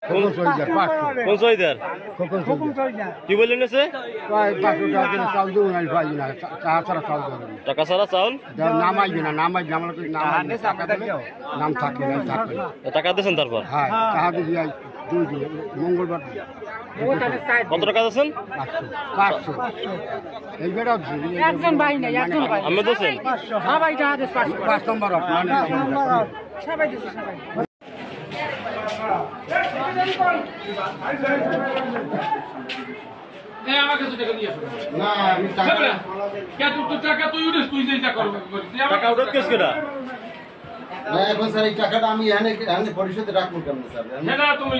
কোন সইদার কি বললেন সে টাকা ছাড়া চাউল নামাইবে না নামাইবে নাম থাকবে টাকা দিয়েছেন তারপর হ্যাঁ টাকা দিয়ে মঙ্গলবার কত টাকা দিয়েছেন 500 একজন ভাই নাই একজন ভাই আমি দিয়েছেন সবাই টাকা দিয়েছে 5 নম্বর সবাই দিয়েছে সবাই আমাকে তো টাকা দিয়ে না আমি টাকা কে তুই টাকা তুই উড়িস তুই যেটা করবি টাকা উঠাত কেস কেডা না এখন স্যার এই টাকাটা আমি এখানে পরিশোধে রাখবো কেমন স্যার না তুমি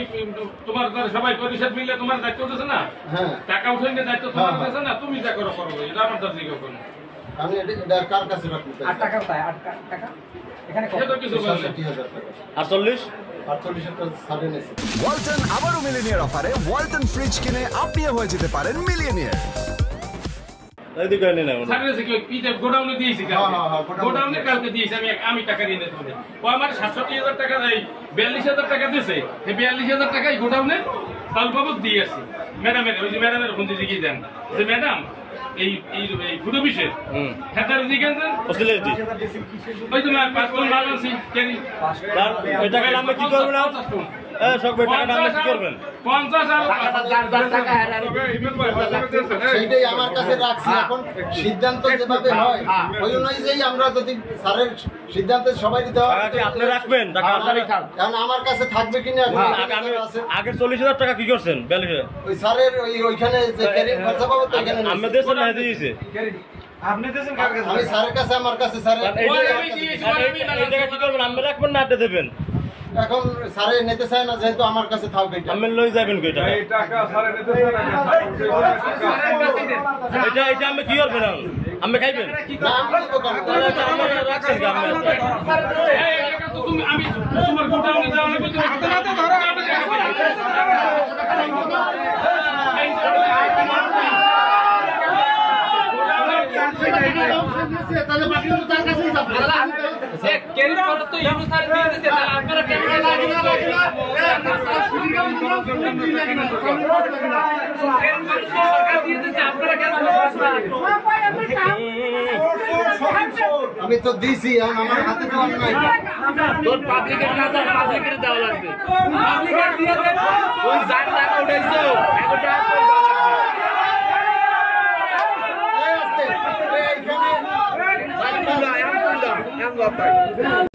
তোমার সবাই পরিষদ মিলে তোমার দায়িত্ব উঠেছে না হ্যাঁ টাকা উঠে দায়িত্ব তোমার উঠেছে না তুমি যা করো করো এটা আমার দাবি করো আমি এটা কার কাছে রাখবো 8 টাকা কোথায় 8 টাকা এখানে কত কিছু বলছে 60000 টাকা 48 ওয়ালটন আবারও মিলিনিয়ার অফারে ওয়ালটন ফ্রিজ কিনে আপনিও হয়ে যেতে পারেন মিলিয়নিয়ার। এইদিকে এনে নাও সার্ভিসে কি পিতে গোডাউনে দিয়েছি গোডাউনে কালকে দিয়েছি আমি টাকা দিয়ে দিতে হবে ও আমার 67000 টাকা দেই 42000 টাকা দিয়েছে এই 42000 টাকাই গোডাউনে কাল বাবদ দিয়ে আসি ম্যাডামের ওই যে ম্যাডামের ফোন দিয়ে কি দেন যে ম্যাডাম এই ফুড অফিসের হেডার দিকেছেন ফ্যাসিলিটি ওই তো পাঁচ কোন মাল আনছি কেনি তার ওই টাকা নামে কি করবেন না সব টাকা নামে কি করবেন 50,000 টাকা সেইটাই আমার কাছে রাখছি এখন সিদ্ধান্ত যেভাবে হয় ওই অনুযায়ী আমরা যদি স্যারের সিদ্ধান্তে সবাই দিতে হয় টাকা কি আপনি রাখবেন টাকা আপনারই কারণ আমার কাছে থাকবে কিনা আমি আগে 40000 টাকা কি করছেন 42 ওই স্যারের ওইখানে যে ক্যারিয়ার খরচা পাবো তো এখানে আমি দেশের না দিয়েছে আপনি দেন কার কাছে আমি স্যারের কাছে আমার কাছে স্যারের এই টাকা কি করবেন আপনি রাখবেন না আটে দেবেন এখন স্যারে নিতে চায় না যেহেতু আমার কাছে থাকবে এটা আমি লই যাবেন কই টাকা এই টাকা সারে নিতে চায় না এটা আমি কি করবেন আমি খাইবেন না আমি দেবো কেন? তাহলে এটা আমার রাখছেন কি আপনি এই টাকা তো তুমি আমি তোমার গোডাউনে যাওয়া লাগবে তুমি হাতে নাতে ধরো তাহলে বাকি তার কাছেই যাবে এক ক্যারি করতে তো ইউনো স্যার দিয়ে দিতে তাহলে আপনারা ক্যামেরা লাগিয়ে আমি তো দিছি এখন আমার হাতে তো নাই তোর পাবলিকের না তো পাবলিকের দেওয়া লাগবে পাবলিকের দিয়ে দেন ওই জান টাকা উঠাইছো এখন টাকা দেওয়া লাগবে এইখানে